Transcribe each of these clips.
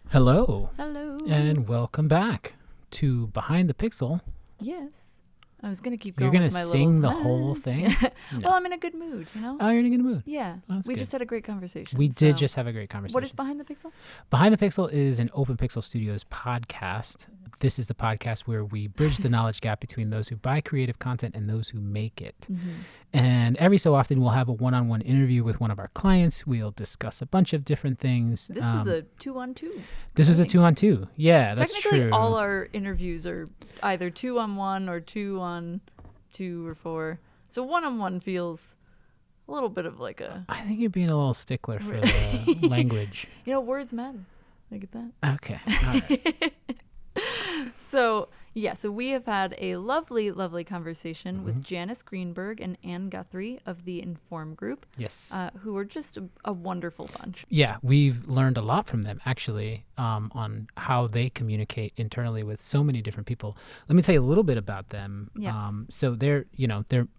Hello. Hello. And welcome back to Behind the Pixel. Yes. I was going to keep going. You're going with to my sing little... the whole thing? Yeah. No. Well, I'm in a good mood, Oh, you're in a good mood. Yeah. That's we good. just had a great conversation. We did just have a great conversation. What is Behind the Pixel? Behind the Pixel is an Open Pixel Studios podcast. This is the podcast where we bridge the knowledge gap between those who buy creative content and those who make it. Mm-hmm. And every so often we'll have a one-on-one interview with one of our clients. We'll discuss a bunch of different things. This was a 2-on-2. This was a 2-on-2. Yeah, that's true. Technically, all our interviews are either 2-on-1 or 2-on-2 or 4. So 1-on-1 feels a little bit of like a... I think you're being a little stickler for the language. Words matter. Look at that. Okay. All right. So we have had a lovely, lovely conversation with Janice Greenberg and Anne Guthrie of the Inform Group. Yes. Who are just a wonderful bunch. Yeah, we've learned a lot from them, actually, on how they communicate internally with so many different people. Let me tell you a little bit about them. Yes. So they're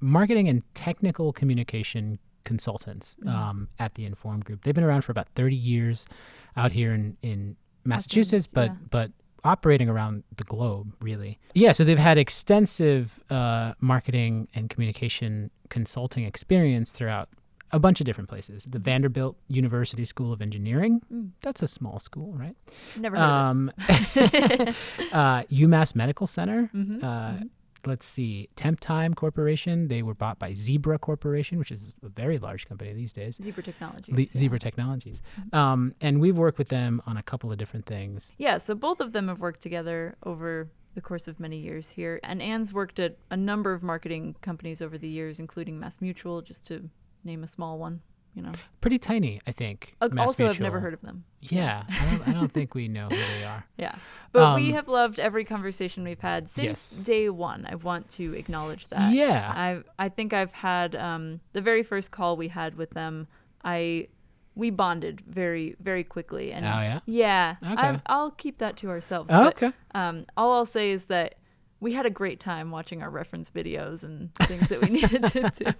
marketing and technical communication consultants at the Inform Group. They've been around for about 30 years out here in Massachusetts, but operating around the globe, really. Yeah, so they've had extensive marketing and communication consulting experience throughout a bunch of different places. The Vanderbilt University School of Engineering, that's a small school, right? Never heard of it. UMass Medical Center. Let's see, Temp Time Corporation. They were bought by Zebra Corporation, which is a very large company these days. Zebra Technologies. Zebra Technologies. And we've worked with them on a couple of different things. Yeah, so both of them have worked together over the course of many years here. And Anne's worked at a number of marketing companies over the years, including MassMutual, just to name a small one. Pretty tiny, I think. Also, I've never heard of them. Yeah, I don't think we know who they are. Yeah, but we have loved every conversation we've had since day one. I want to acknowledge that. Yeah. I think I've had the very first call we had with them. We bonded very, very quickly. And oh yeah. Yeah. Okay. I'll keep that to ourselves. Oh, but, okay. All I'll say is that we had a great time watching our reference videos and things that we needed to do.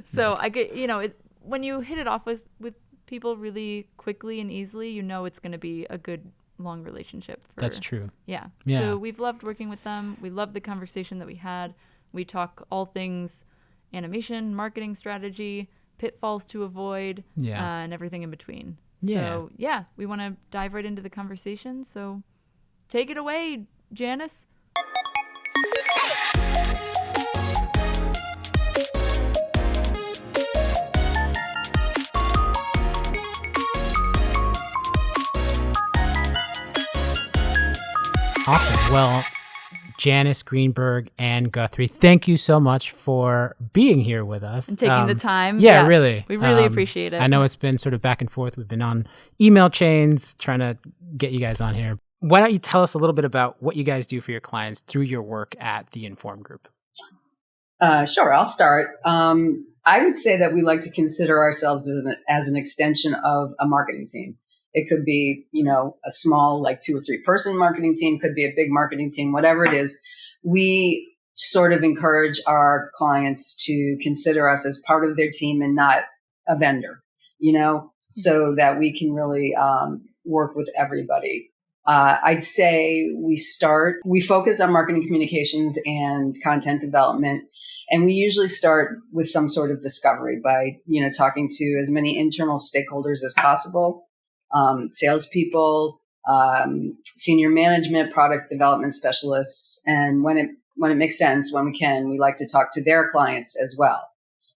So nice. I get when you hit it off with people really quickly and easily, it's going to be a good long relationship. That's true. Yeah. So we've loved working with them. We loved the conversation that we had. We talk all things animation, marketing strategy, pitfalls to avoid, and everything in between. Yeah. So we want to dive right into the conversation. So take it away, Janice. Awesome. Well, Janice Greenberg and Guthrie, thank you so much for being here with us. And taking the time. Yeah, yes, really. We really appreciate it. I know it's been sort of back and forth. We've been on email chains trying to get you guys on here. Why don't you tell us a little bit about what you guys do for your clients through your work at the Inform Group? Sure, I'll start. I would say that we like to consider ourselves as an extension of a marketing team. It could be, a small, like 2 or 3 person marketing team, could be a big marketing team, whatever it is. We sort of encourage our clients to consider us as part of their team and not a vendor, so that we can really work with everybody. I'd say we focus on marketing communications and content development. And we usually start with some sort of discovery by, talking to as many internal stakeholders as possible. Salespeople, senior management, product development specialists. And when it makes sense, when we can, we like to talk to their clients as well,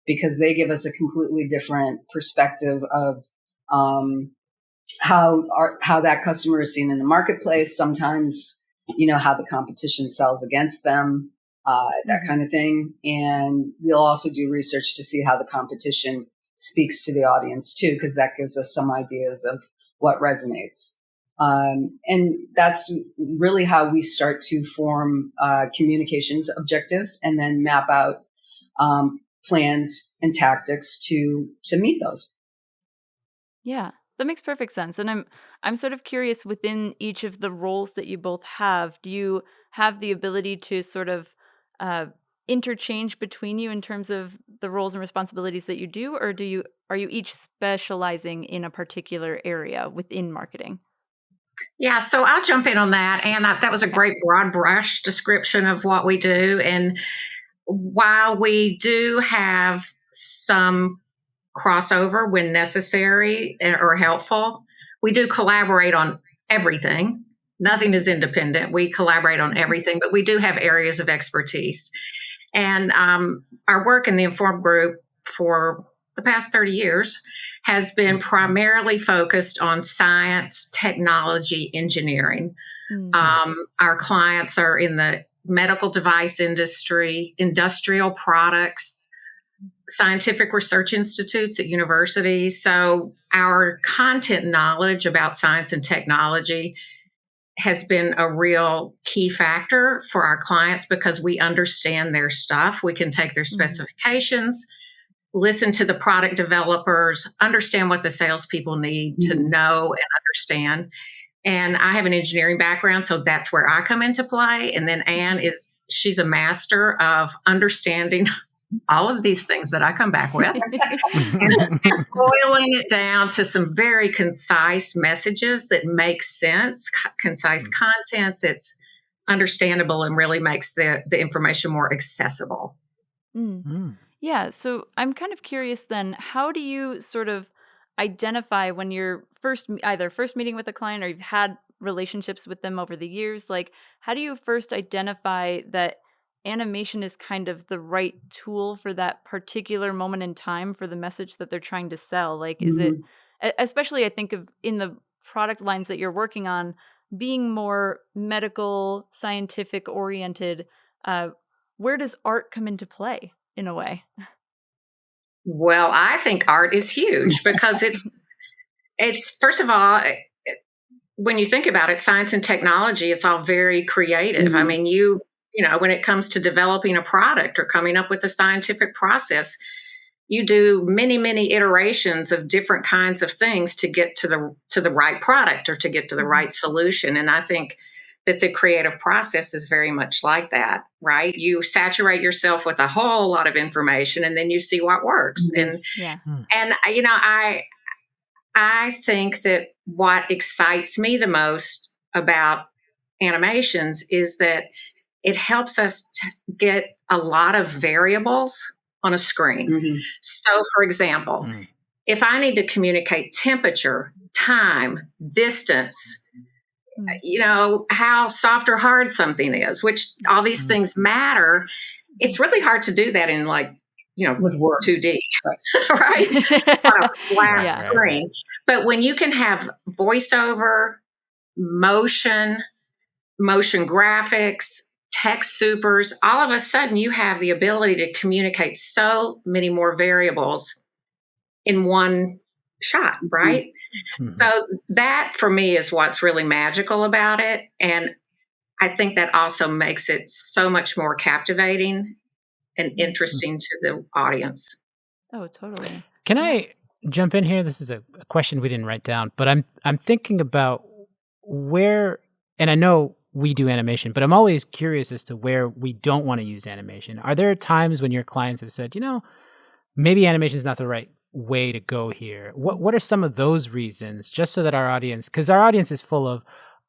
because they give us a completely different perspective of, how that customer is seen in the marketplace. Sometimes, how the competition sells against them, that kind of thing. And we'll also do research to see how the competition speaks to the audience too, because that gives us some ideas of what resonates. And that's really how we start to form communications objectives and then map out plans and tactics to meet those. Yeah, that makes perfect sense. And I'm sort of curious, within each of the roles that you both have, do you have the ability to sort of interchange between you in terms of the roles and responsibilities that you do, or are you each specializing in a particular area within marketing? Yeah, so I'll jump in on that. And that was a great broad brush description of what we do. And while we do have some crossover when necessary or helpful, we do collaborate on everything. Nothing is independent. We collaborate on everything, but we do have areas of expertise. And our work in the Informed Group for the past 30 years has been primarily focused on science, technology, engineering. Our clients are in the medical device industry, industrial products, scientific research institutes at universities. So our content knowledge about science and technology has been a real key factor for our clients because we understand their stuff. We can take their specifications, listen to the product developers, understand what the salespeople need to know and understand. And I have an engineering background, so that's where I come into play. And then Anne she's a master of understanding all of these things that I come back with and boiling it down to some very concise messages that make sense, concise content that's understandable and really makes the information more accessible. Yeah. So I'm kind of curious then, how do you sort of identify when you're either first meeting with a client or you've had relationships with them over the years? Like, how do you first identify that animation is kind of the right tool for that particular moment in time for the message that they're trying to sell? Like, is it, especially I think of in the product lines that you're working on, being more medical, scientific oriented, where does art come into play in a way? Well, I think art is huge because it's first of all, when you think about it, science and technology, it's all very creative. I mean, you know, when it comes to developing a product or coming up with a scientific process, you do many, many iterations of different kinds of things to get to the right product or to get to the right solution. And I think that the creative process is very much like that, right? You saturate yourself with a whole lot of information and then you see what works. And you know, I think that what excites me the most about animations is that it helps us to get a lot of variables on a screen. So, for example, if I need to communicate temperature, time, distance, you know, how soft or hard something is, which all these things matter, it's really hard to do that in, like, you know, with 2D, right? On a flat screen. Right. But when you can have voiceover, motion graphics, text supers, all of a sudden you have the ability to communicate so many more variables in one shot, right? So that for me is what's really magical about it. And I think that also makes it so much more captivating and interesting to the audience. Oh, totally. Can I jump in here? This is a question we didn't write down, but I'm thinking about where, and I know we do animation, but I'm always curious as to where we don't want to use animation. Are there times when your clients have said, you know, maybe animation is not the right way to go here? What are some of those reasons, just so that our audience, because our audience is full of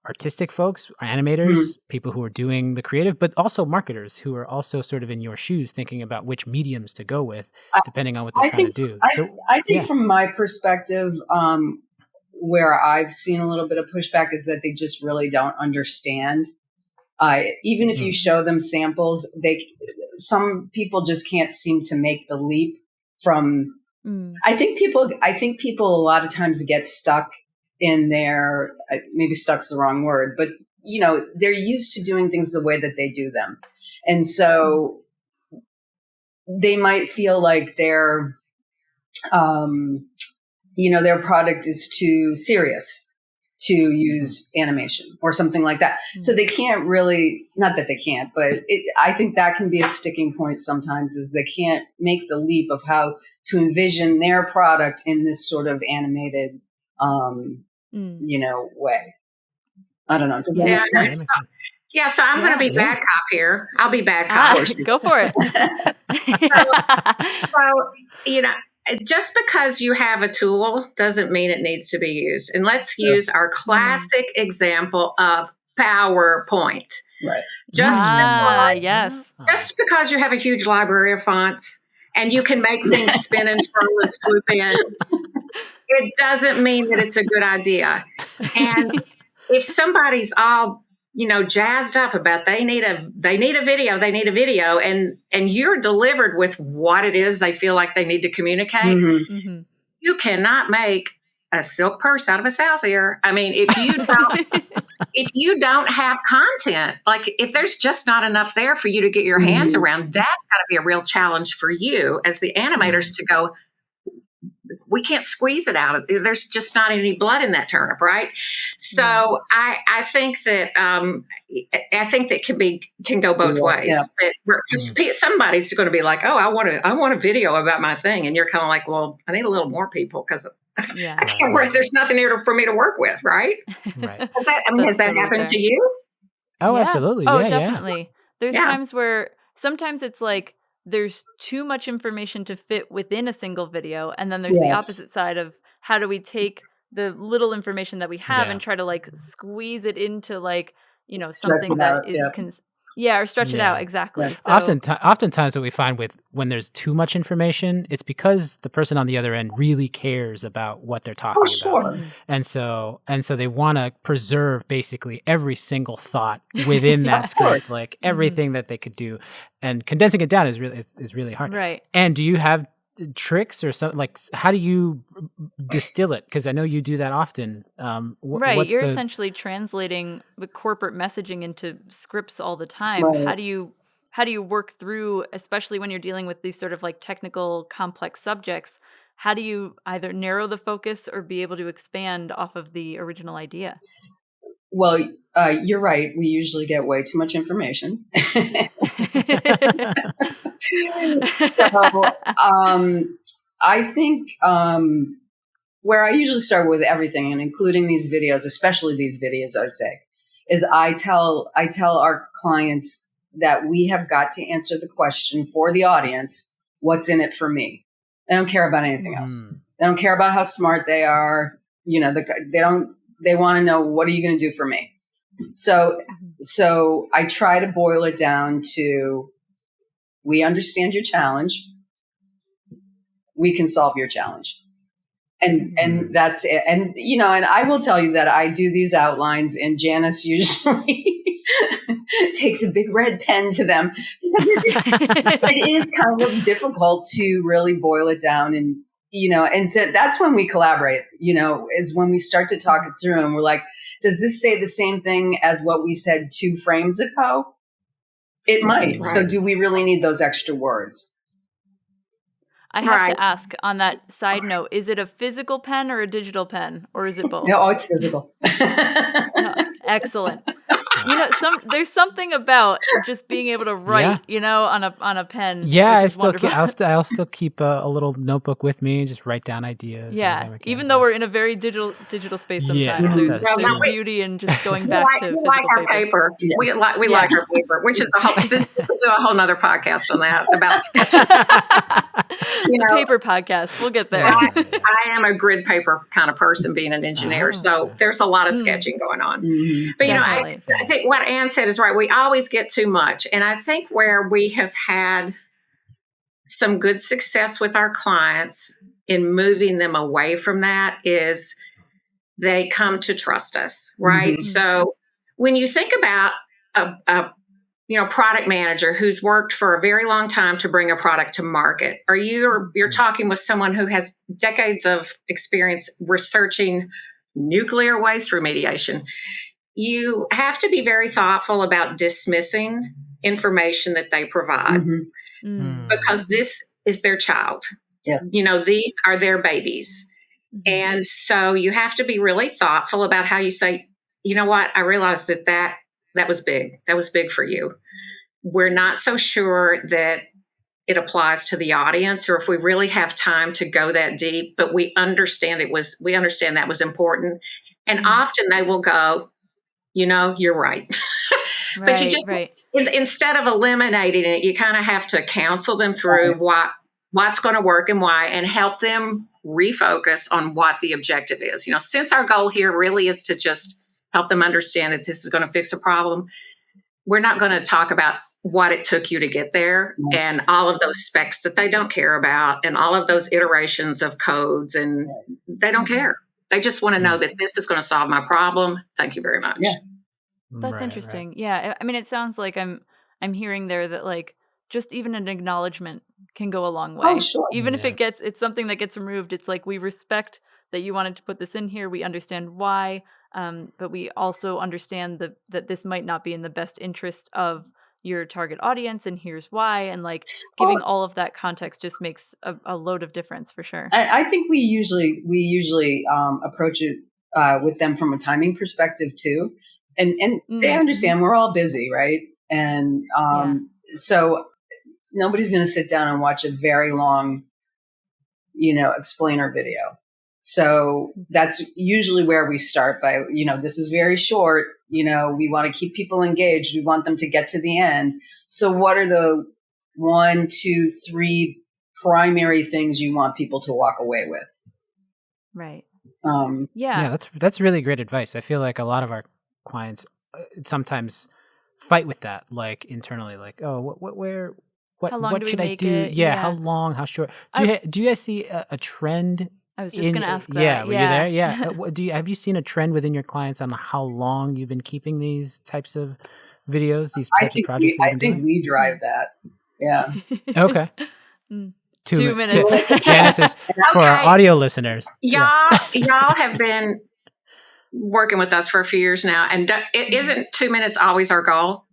artistic folks, animators, people who are doing the creative, but also marketers who are also sort of in your shoes thinking about which mediums to go with, depending on what they're trying to do. I think from my perspective, where I've seen a little bit of pushback is that they just really don't understand. Even if you show them samples, some people just can't seem to make the leap from. I think people a lot of times get stuck in their, maybe stuck's the wrong word, but you know, they're used to doing things the way that they do them, and so they might feel like their their product is too serious to use animation or something like that. So they can't really, not that they can't, but I think that can be a sticking point sometimes, is they can't make the leap of how to envision their product in this sort of animated, way. I don't know. Does that make sense? Yeah, so I'm going to be bad cop here. I'll be bad cop. Go for it. So, you know, just because you have a tool doesn't mean it needs to be used. And let's use our classic example of PowerPoint. Right. Just because you have a huge library of fonts and you can make things spin and twirl and swoop in, it doesn't mean that it's a good idea. And if somebody's all, jazzed up about they need a video, and you're delivered with what it is they feel like they need to communicate, you cannot make a silk purse out of a sow's ear. I mean, if you don't have content, like if there's just not enough there for you to get your hands around, that's got to be a real challenge for you as the animators to go, we can't squeeze it out. There's just not any blood in that turnip, right? So I think that can go both ways. That somebody's going to be like, oh, I want a video about my thing, and you're kind of like, well, I need a little more people because I can't work. There's nothing here for me to work with, right? Right. Has that happened to you? Oh, absolutely. Oh, yeah, definitely. There's times where sometimes it's like there's too much information to fit within a single video, and then there's the opposite side of how do we take the little information that we have and try to like squeeze it into like something that is or stretch it out. Exactly. Yeah. So, Oftentimes what we find when there's too much information, it's because the person on the other end really cares about what they're talking about. And so they want to preserve basically every single thought within that script, like everything that they could do, and condensing it down is really hard. Right. And do you have tricks or something, like how do you distill it? Because I know you do that often. Right, you're essentially translating the corporate messaging into scripts all the time. Right. How do you work through, especially when you're dealing with these sort of like technical, complex subjects? How do you either narrow the focus or be able to expand off of the original idea? Well, you're right. We usually get way too much information. So, I think where I usually start with everything, and including these videos, especially these videos, I'd say, is I tell our clients that we have got to answer the question for the audience, what's in it for me? They don't care about anything else. They don't care about how smart they are. They want to know, what are you going to do for me? So I try to boil it down to, we understand your challenge. We can solve your challenge. And that's it. And, and I will tell you that I do these outlines, and Janice usually takes a big red pen to them, because it is kind of difficult to really boil it down. And so that's when we collaborate, is when we start to talk it through, and we're like, does this say the same thing as what we said 2 frames ago? It might. Right. So do we really need those extra words? I have to ask on that side note, is it a physical pen or a digital pen, or is it both? No, it's physical. Excellent. There's something about just being able to write, on a pen. Yeah, I'll still keep a little notebook with me and just write down ideas. Yeah, even though we're in a very digital space sometimes, there's beauty in just going back to physical our paper. Yeah. We like our paper, which is this is a whole nother podcast on that about sketching. The paper podcast. We'll get there. I am a grid paper kind of person, being an engineer, so there's a lot of sketching going on. But I think what Anne said is right. We always get too much. And I think where we have had some good success with our clients in moving them away from that is they come to trust us, right? So when you think about a product manager who's worked for a very long time to bring a product to market, or you're talking with someone who has decades of experience researching nuclear waste remediation, you have to be very thoughtful about dismissing information that they provide because this is their child. Yes. These are their babies. And so you have to be really thoughtful about how you say, you know what, I realized that was big. That was big for you. We're not so sure that it applies to the audience, or if we really have time to go that deep, but we understand that was important. And often they will go, you're right. But you just, instead of eliminating it, you kind of have to counsel them through what's going to work and why, and help them refocus on what the objective is. Since our goal here really is to just help them understand that this is going to fix a problem, we're not going to talk about what it took you to get there and all of those specs that they don't care about and all of those iterations of codes, and they don't care. They just want to know that this is going to solve my problem. Thank you very much. Yeah. That's interesting. Right. Yeah. I mean, it sounds like I'm hearing there that like just even an acknowledgement can go a long way. Oh, sure. Even if it's something that gets removed, it's like, we respect that you wanted to put this in here. We understand why. But we also understand that this might not be in the best interest of your target audience, and here's why. And like giving all of that context just makes a load of difference for sure. I think we usually approach it with them from a timing perspective too, and they understand we're all busy, right? And so nobody's going to sit down and watch a very long, explainer video. So that's usually where we start by, this is very short. We want to keep people engaged. We want them to get to the end. So what are the 1, 2, 3 primary things you want people to walk away with? Right. Yeah, that's really great advice. I feel like a lot of our clients sometimes fight with that, like internally, like, oh, what should I do? Yeah, how long, how short? Do you guys see a trend? I was just going to ask that. Yeah, were you there? Yeah. Have you seen a trend within your clients on how long you've been keeping these types of videos, these types of projects? I think we drive that. Yeah. Okay. 2 minutes. Janice is for our audio listeners. Y'all have been working with us for a few years now, and it isn't 2 minutes always our goal?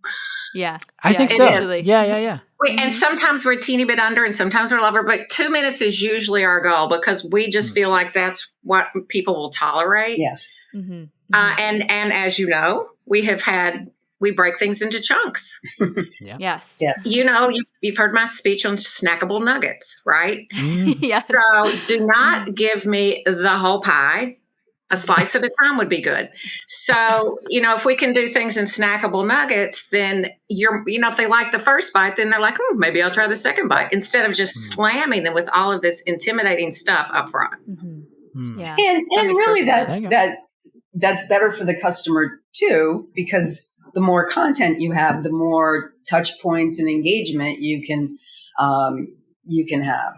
Yeah. I think so. Usually. Yeah. And sometimes we're a teeny bit under and sometimes we're lower, but 2 minutes is usually our goal because we just feel like that's what people will tolerate. Yes. Mm-hmm. And as you know, we break things into chunks. Yeah. Yes. You've heard my speech on snackable nuggets, right? Yes. So do not give me the whole pie. A slice at a time would be good. So, if we can do things in snackable nuggets, then if they like the first bite, then they're like, maybe I'll try the second bite, instead of just slamming them with all of this intimidating stuff up front. Mm-hmm. Yeah. And really that's better for the customer too, because the more content you have, the more touch points and engagement you can have,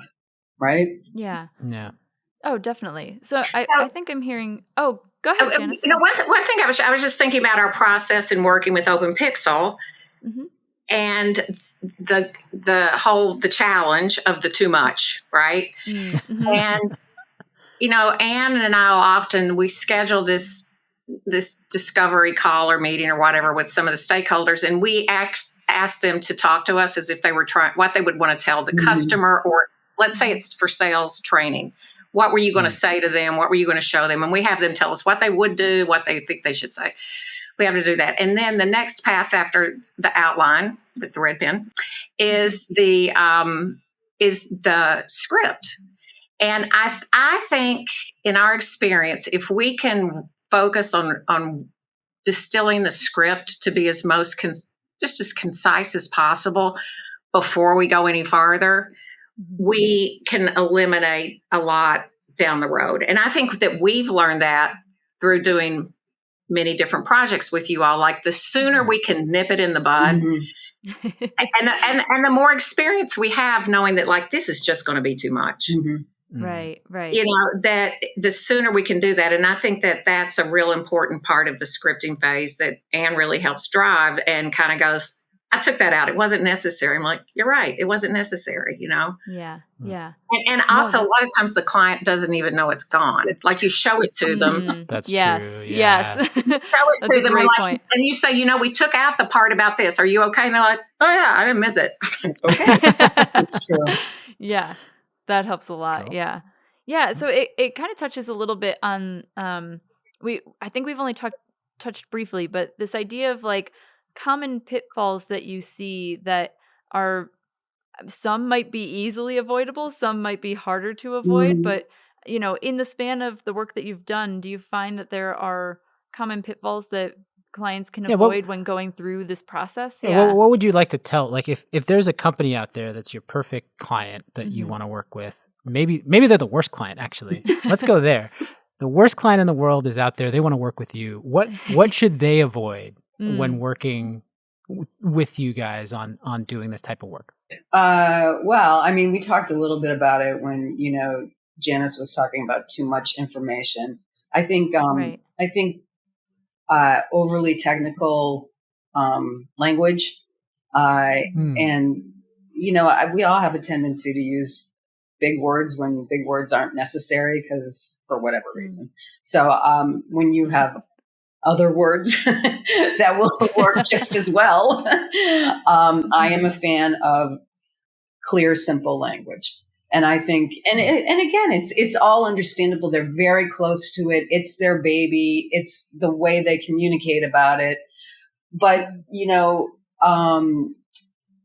right? Yeah. Yeah. Oh, definitely. So I think I'm hearing. Oh, go ahead, Janice. One thing I was just thinking about our process in working with OpenPixel, and the challenge of the too much, right? Mm-hmm. And Anne and I often we schedule this discovery call or meeting or whatever with some of the stakeholders, and we ask them to talk to us as if they were trying what they would want to tell the customer, or let's say it's for sales training. What were you going to say to them? What were you going to show them? And we have them tell us what they would do, what they think they should say. We have to do that. And then the next pass after the outline with the red pen is the script. And I think in our experience, if we can focus on distilling the script to be as just as concise as possible before we go any farther, we can eliminate a lot down the road. And I think that we've learned that through doing many different projects with you all. Like the sooner we can nip it in the bud, and the more experience we have knowing that like this is just going to be too much. Right. That the sooner we can do that. And I think that that's a real important part of the scripting phase that Anne really helps drive and kind of goes, I took that out. It wasn't necessary. I'm like, you're right. It wasn't necessary, Yeah. And also a lot of times the client doesn't even know it's gone. It's like you show it to them. That's true. Yes. Show it to them. And you say, we took out the part about this. Are you okay? And they're like, oh yeah, I didn't miss it. Okay. That's true. Yeah. That helps a lot. Cool. Yeah. Yeah. So it kind of touches a little bit on, I think we've only touched briefly, but this idea of like common pitfalls that you see that are, some might be easily avoidable, some might be harder to avoid, but in the span of the work that you've done, do you find that there are common pitfalls that clients can avoid when going through this process? What would you like to tell? Like if there's a company out there that's your perfect client that you want to work with, maybe they're the worst client, actually. Let's go there. The worst client in the world is out there. They want to work with you. What should they avoid when working with you guys on doing this type of work? Well, I mean, we talked a little bit about it when, Janice was talking about too much information. I think, overly technical, language, and, we all have a tendency to use big words when big words aren't necessary because for whatever reason. So, when you have other words that will work just as well, I am a fan of clear, simple language. And I think, and again, it's all understandable. They're very close to it. It's their baby. It's the way they communicate about it. But,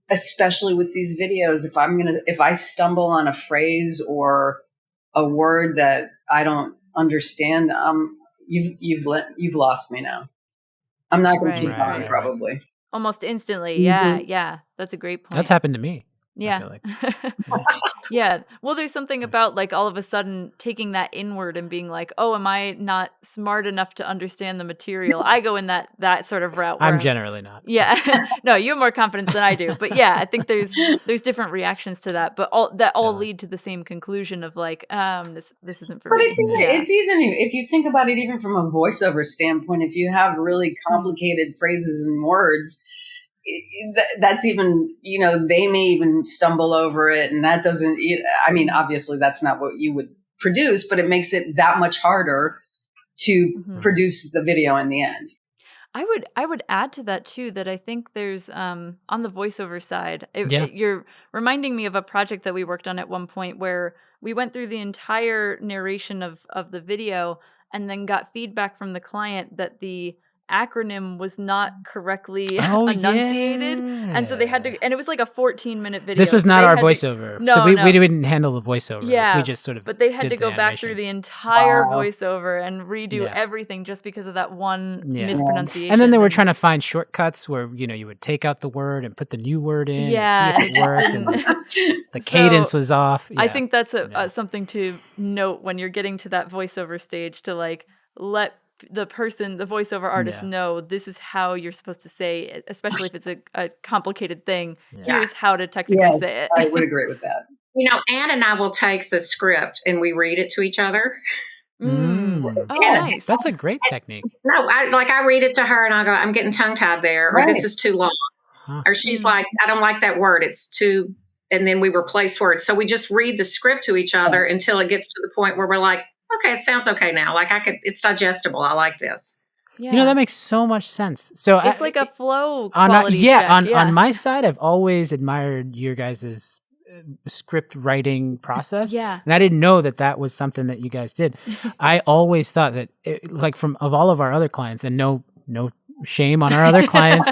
especially with these videos, if I stumble on a phrase or a word that I don't understand, you've lost me now. I'm not going to keep on, probably. Almost instantly. Yeah. That's a great point. That's happened to me. Yeah. Yeah. Well, there's something about like all of a sudden taking that inward and being like, oh, am I not smart enough to understand the material? I go in that sort of route. I'm generally not. Yeah. No, you have more confidence than I do. But yeah, I think there's different reactions to that, but all lead to the same conclusion of like, this isn't for me. But it's even if you think about it, even from a voiceover standpoint, if you have really complicated phrases and words, that's even, they may even stumble over it, and that doesn't, obviously that's not what you would produce, but it makes it that much harder to produce the video in the end. I would add to that too, that I think there's, on the voiceover side, you're reminding me of a project that we worked on at one point where we went through the entire narration of the video and then got feedback from the client that the acronym was not correctly enunciated, and so they had to, and it was like a 14-minute video. This was not our voiceover, so we didn't handle the voiceover. We just sort of, but they had to go back through the entire voiceover and redo everything just because of that one mispronunciation. And then they were trying to find shortcuts where you would take out the word and put the new word in, and see if it worked, and the cadence was off. I think that's something to note when you're getting to that voiceover stage, to like let the voiceover artist know this is how you're supposed to say it, especially if it's a complicated thing. Here's how to technically say it. I would agree with that. Anne and I will take the script and we read it to each other. Nice. That's a great technique. No, I read it to her and I go, I'm getting tongue-tied there, or this is too long. Or she's like, I don't like that word. It's too, and then we replace words. So we just read the script to each other until it gets to the point where we're like, okay, it sounds okay now. Like it's digestible. I like this. Yeah. That makes so much sense. So it's like a flow quality check. On my side, I've always admired your guys' script writing process. Yeah. And I didn't know that was something that you guys did. I always thought that of all of our other clients, and no shame on our other clients,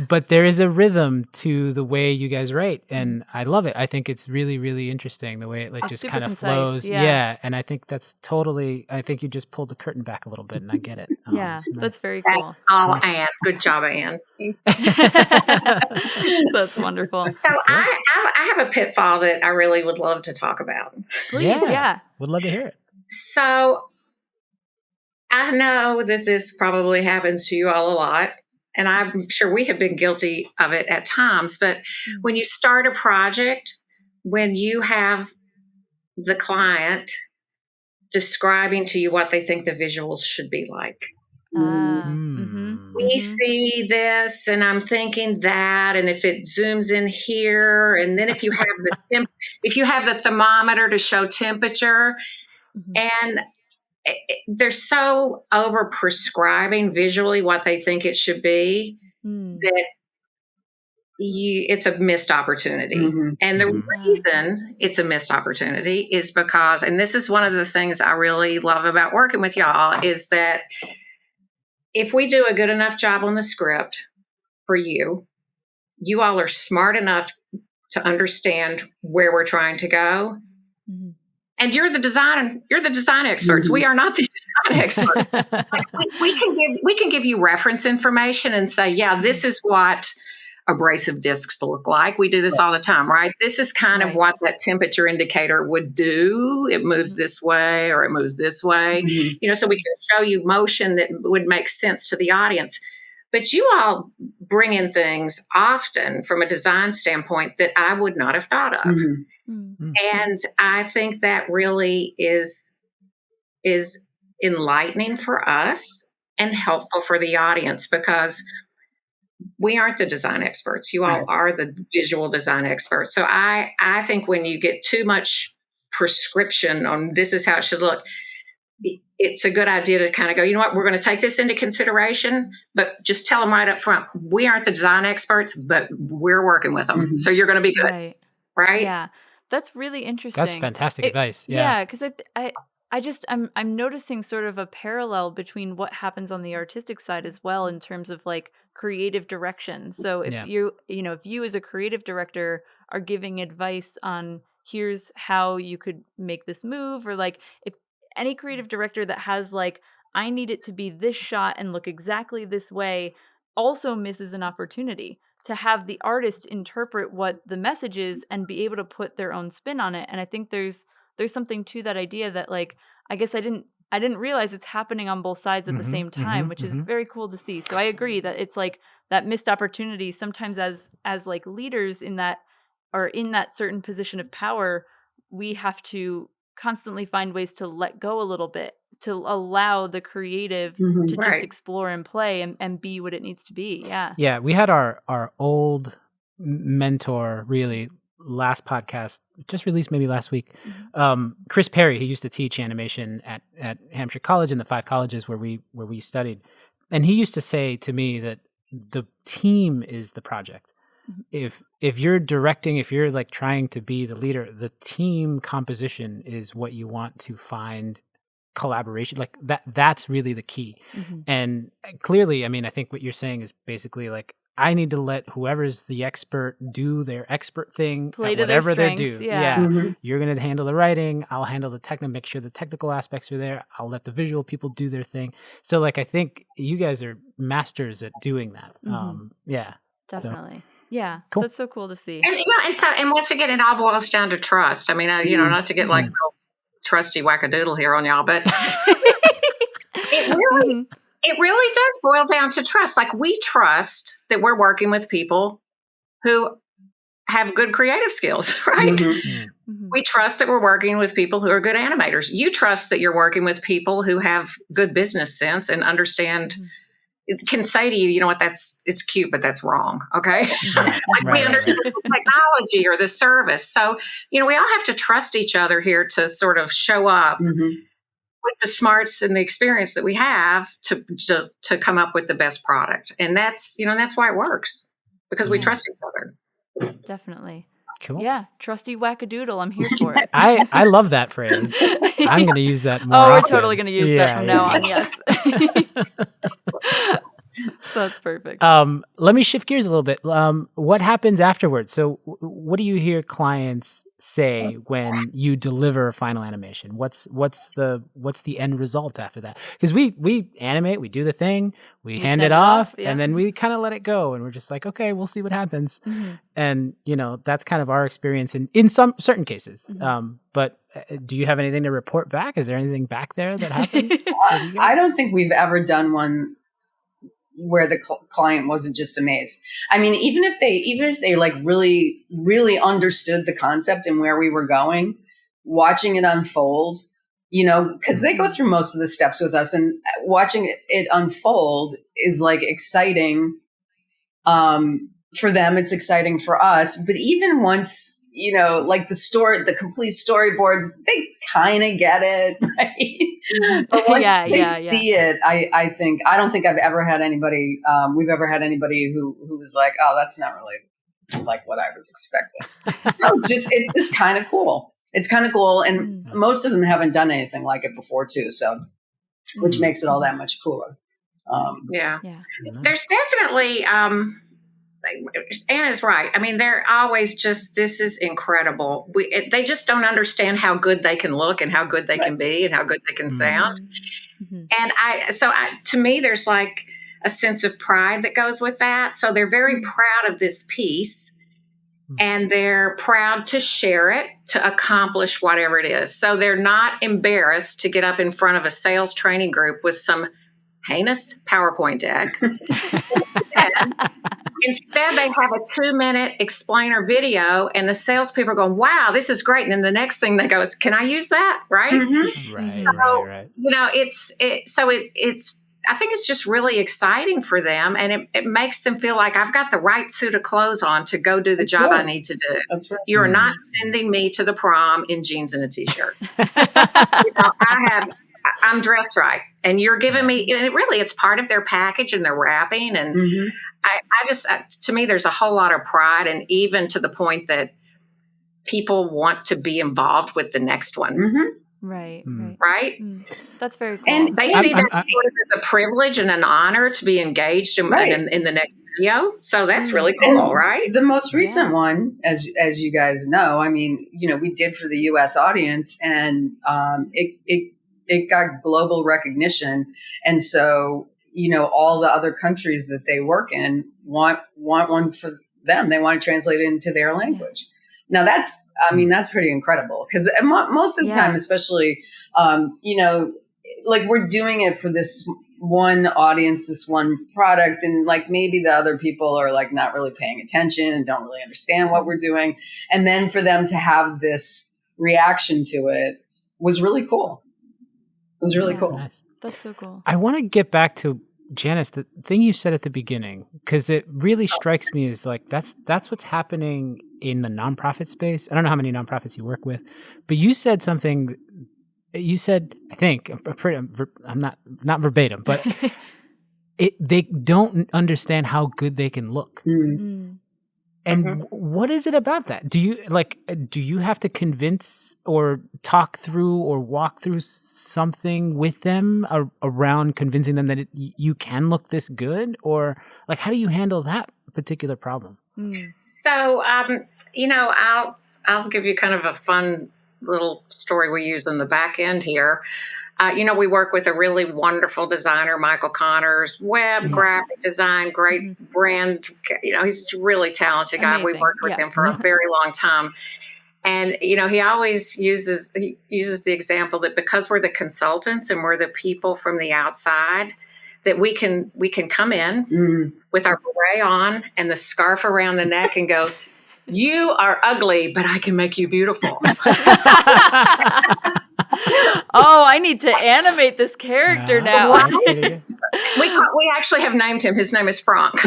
but there is a rhythm to the way you guys write, and I love it. I think it's really, really interesting the way it just kind of flows. And I think that's totally, I think you just pulled the curtain back a little bit, and I get it. That's very cool. Oh, Anne, good job, Anne. That's wonderful. So I have a pitfall that I really would love to talk about. Please, would love to hear it. So I know that this probably happens to you all a lot, and I'm sure we have been guilty of it at times, but when you start a project, when you have the client describing to you what they think the visuals should be like. We see this, and I'm thinking that, and if it zooms in here, and then if you have the thermometer to show temperature, and they're so over prescribing visually what they think it should be that it's a missed opportunity. And the reason it's a missed opportunity is because, and this is one of the things I really love about working with y'all, is that if we do a good enough job on the script for you all are smart enough to understand where we're trying to go. And you're the design experts. We are not the design experts. Like we can give you reference information and say, yeah, this is what abrasive discs look like. We do this all the time, right? This is kind of what that temperature indicator would do. It moves this way or it moves this way. So we can show you motion that would make sense to the audience. But you all bring in things often from a design standpoint that I would not have thought of. And I think that really is enlightening for us and helpful for the audience, because we aren't the design experts. You all are the visual design experts. So I think when you get too much prescription on this is how it should look, it's a good idea to kind of go, you know what, we're going to take this into consideration, but just tell them right up front, we aren't the design experts, but we're working with them. So you're going to be good. Right? Yeah. That's really interesting. That's fantastic advice. Yeah. Because I'm noticing sort of a parallel between what happens on the artistic side as well in terms of like creative direction. So if if you as a creative director are giving advice on here's how you could make this move, or like if any creative director that has like, I need it to be this shot and look exactly this way, also misses an opportunity to have the artist interpret what the message is and be able to put their own spin on it. And I think there's something to that idea that like, I guess I didn't realize it's happening on both sides at the same time, which is very cool to see. So I agree that it's like that missed opportunity sometimes as like leaders in that certain position of power, we have to constantly find ways to let go a little bit, to allow the creative to just explore and play and be what it needs to be. Yeah. We had our old mentor, really, last podcast, just released maybe last week. Chris Perry, he used to teach animation at Hampshire College and the 5 colleges where we studied. And he used to say to me that the team is the project. If you're directing, if you're like trying to be the leader, the team composition is what you want to find collaboration. Like that's really the key. And clearly, I mean, I think what you're saying is basically like, I need to let whoever's the expert do their expert thing, play to whatever their they strengths. do. You're going to handle the writing. I'll handle the technical, make sure the technical aspects are there. I'll let the visual people do their thing. So like, I think you guys are masters at doing that. Definitely. So. Yeah, cool. That's so cool to see. And once again, it all boils down to trust. I mean, not to get like real trusty wackadoodle here on y'all, but it really does boil down to trust. Like we trust that we're working with people who have good creative skills, right? We trust that we're working with people who are good animators. You trust that you're working with people who have good business sense and understand. Can say to you, you know what, it's cute, but that's wrong. Okay. We understand the technology or the service. So, we all have to trust each other here to sort of show up with the smarts and the experience that we have to come up with the best product. And that's why it works, because we trust each other. Definitely. Cool. Yeah. Trusty wackadoodle. I'm here for it. I love that phrase. I'm going to use that more often. often. We're totally going to use that from now on. Yes. That's perfect. Let me shift gears a little bit. What happens afterwards? So what do you hear clients say when you deliver a final animation? What's the end result after that? Because we animate, we do the thing, we hand it off, and then we kind of let it go, and we're just like, okay, we'll see what happens. And that's kind of our experience in some certain cases. But do you have anything to report back? Is there anything back there that happens? I don't think we've ever done one where the client wasn't just amazed. I mean, even if they like really, really understood the concept and where we were going, watching it unfold, because they go through most of the steps with us, and watching it unfold is like exciting. For them, it's exciting for us. But even once, like the complete storyboards, they kind of get it, right? But once they see it, I don't think I've ever had anybody, who was like, oh, that's not really like what I was expecting. No, it's just kind of cool. It's kind of cool. And most of them haven't done anything like it before too. So, which makes it all that much cooler. There's definitely, Anna's right. I mean, they're always just, this is incredible. They just don't understand how good they can look and how good they can be and how good they can sound. Mm-hmm. And to me, there's like a sense of pride that goes with that. So they're very proud of this piece, and they're proud to share it to accomplish whatever it is. So they're not embarrassed to get up in front of a sales training group with some heinous PowerPoint deck. Instead, they have a 2-minute explainer video, and the salespeople are going, wow, this is great. And then the next thing they go is, can I use that? Right? Mm-hmm. Right. You know, it's I think it's just really exciting for them, and it makes them feel like I've got the right suit of clothes on to go do the job I need to do. That's right. You're not sending me to the prom in jeans and a t-shirt. I'm dressed right, and you're giving me, and it's part of their package and their wrapping. And to me, there's a whole lot of pride, and even to the point that people want to be involved with the next one. Mm-hmm. Right. That's very cool. And they see that sort of as a privilege and an honor to be engaged in the next video. So that's really cool, right? The most recent one, as you guys know, I mean, we did for the U.S. audience, and it got global recognition. And so, all the other countries that they work in want one for them. They want to translate it into their language. Now that's pretty incredible, because most of the time, especially, like we're doing it for this one audience, this one product, and like maybe the other people are like not really paying attention and don't really understand what we're doing. And then for them to have this reaction to it was really cool. It was really cool. Nice. That's so cool. I want to get back to Janice, the thing you said at the beginning, because it really strikes me as like that's what's happening in the nonprofit space. I don't know how many nonprofits you work with, but you said something. You said, I think, I'm not verbatim, but they don't understand how good they can look. Mm. And what is it about that? Do you have to convince or talk through or walk through something with them around convincing them that you can look this good? Or like, how do you handle that particular problem? So, I'll give you kind of a fun little story we use on the back end here. We work with a really wonderful designer, Michael Connors, graphic design, great brand. He's a really talented guy. Amazing. We've worked with him for a very long time. And, he always uses the example that because we're the consultants and we're the people from the outside, that we can come in with our beret on and the scarf around the neck and go, you are ugly, but I can make you beautiful. Oh, I need to animate this character now. Right? We actually have named him. His name is Frank.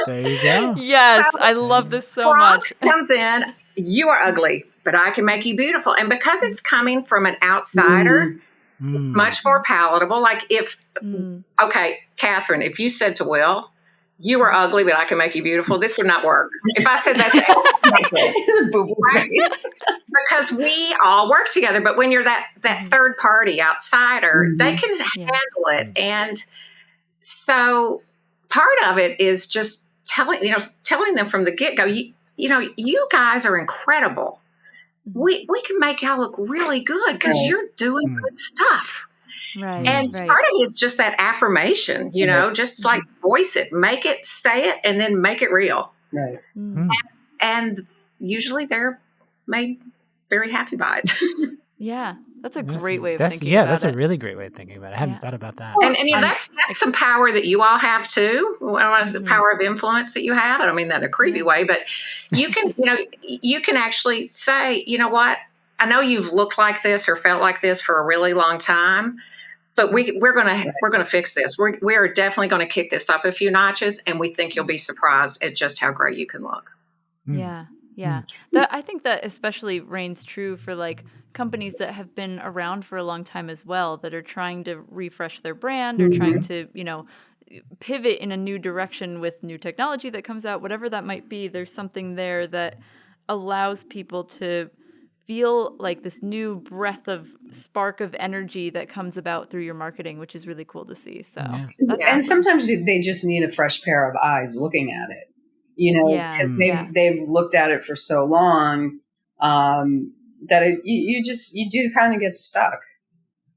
There you go. Yes, I love this so Frank much. Comes in, you are ugly, but I can make you beautiful. And because it's coming from an outsider, it's much more palatable. Like okay, Catherine, if you said to Will, you are ugly, but I can make you beautiful, this would not work. If I said that to right? Because we all work together. But when you're that third party outsider, they can handle it. And so part of it is just telling them from the get-go, you guys are incredible. We can make y'all look really good because you're doing good stuff. Right. And part of it is just that affirmation, just like voice it, make it, say it, and then make it real. Right. And usually they're made very happy by it. Yeah. That's a great way of thinking about it. That's a really great way of thinking about it. I hadn't thought about that. And that's some power that you all have too. The power of influence that you have. I don't mean that in a creepy way, but you can, you can actually say, you know what? I know you've looked like this or felt like this for a really long time, but we're gonna fix this. We are definitely going to kick this up a few notches, and we think you'll be surprised at just how great you can look. Yeah. I think that especially reigns true for like companies that have been around for a long time as well, that are trying to refresh their brand or trying to, pivot in a new direction with new technology that comes out, whatever that might be. There's something there that allows people to feel like this new breath of spark of energy that comes about through your marketing, which is really cool to see. So that's and awesome. sometimes they just need a fresh pair of eyes looking at it, because they've looked at it for so long that you do kind of get stuck.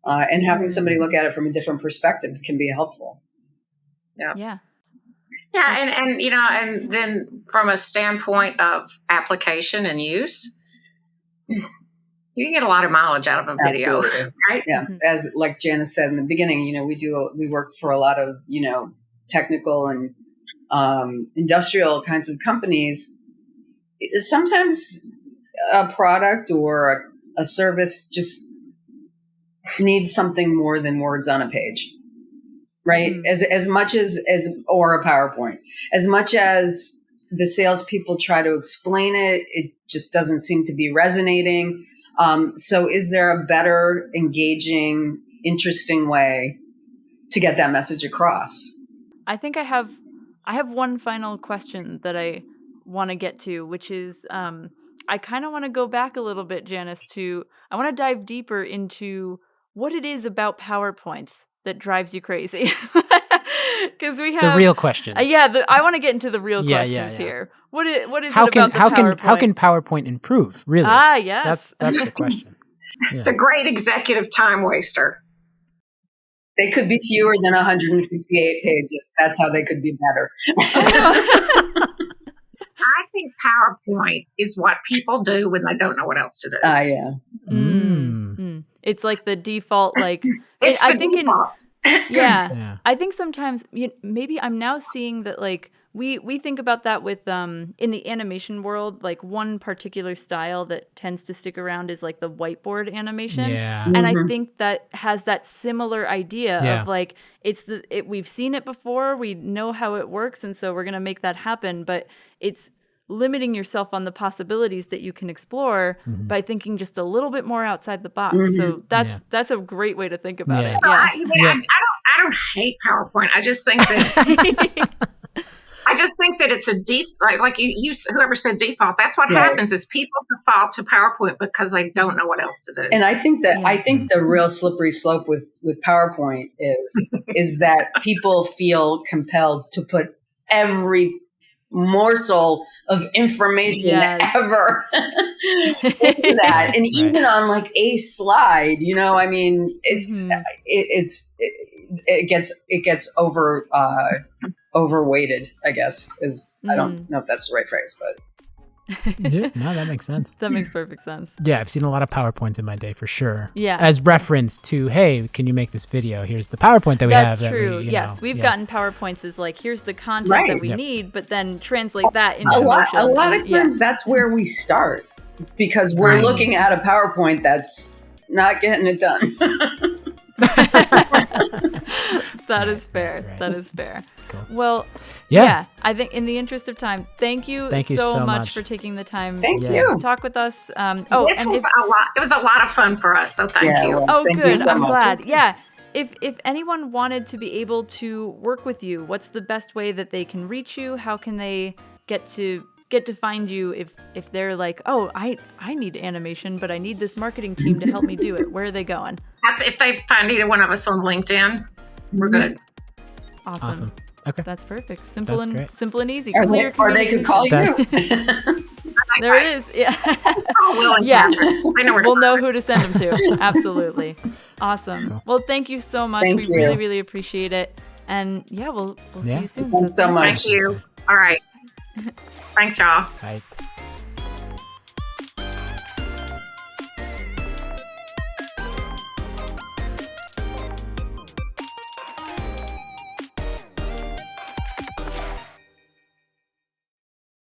And having somebody look at it from a different perspective can be helpful. Yeah, and then from a standpoint of application and use, you can get a lot of mileage out of a video. Absolutely. Right? Yeah, as like Janice said in the beginning, we work for a lot of technical and industrial kinds of companies. Sometimes a product or a service just needs something more than words on a page, right? As much as or a PowerPoint, as much as the salespeople try to explain it, it just doesn't seem to be resonating. So is there a better, engaging, interesting way to get that message across? I think I have one final question that I want to get to, which is I kind of want to go back a little bit, Janice, I want to dive deeper into what it is about PowerPoints that drives you crazy. Because we have the real questions. I want to get into the real questions here. What is it about the PowerPoint? How can PowerPoint improve? Really? Yes. That's the question. Yeah. The great executive time waster. They could be fewer than 158 pages. That's how they could be better. I think PowerPoint is what people do when they don't know what else to do. Yeah. It's like the default, like it's the default. I think sometimes maybe I'm now seeing that like we think about that with in the animation world, like one particular style that tends to stick around is like the whiteboard animation. Yeah. And I think that has that similar idea of like we've seen it before, we know how it works, and so we're gonna make that happen, but it's limiting yourself on the possibilities that you can explore by thinking just a little bit more outside the box. So that's a great way to think about it. I don't hate PowerPoint. I just think that it's a default. Like you whoever said default. That's what happens is people default to PowerPoint because they don't know what else to do. And I think the real slippery slope with PowerPoint is that people feel compelled to put every morsel of information ever into that, and even on like a slide, it gets overweighted, I guess. I don't know if that's the right phrase, but no, that makes sense. That makes perfect sense. Yeah, I've seen a lot of PowerPoints in my day for sure. Yeah. As reference to, hey, can you make this video? Here's the PowerPoint that we have. That's true. Yes, we've gotten PowerPoints as like, here's the content that we need, but then translate that into motion. A lot of times that's where we start because we're looking at a PowerPoint that's not getting it done. That is fair. Right. That is fair. Cool. Well, I think in the interest of time, thank you so much for taking the time to talk with us. It was a lot of fun for us, so thank you. Thank you so I'm much. glad. Yeah. If anyone wanted to be able to work with you, what's the best way that they can reach you? How can they get to find you if they're like, oh, I need animation, but I need this marketing team to help me do it? Where are they going? If they find either one of us on LinkedIn, we're good. Awesome. Okay. That's perfect. Simple and easy. Or they could call you. There it is. Yeah. We'll know who to send them to. Absolutely. Awesome. Cool. Well, thank you so much. We really, really appreciate it. And we'll see you soon. Thanks so much. Thank you. All right. Thanks, y'all. Bye.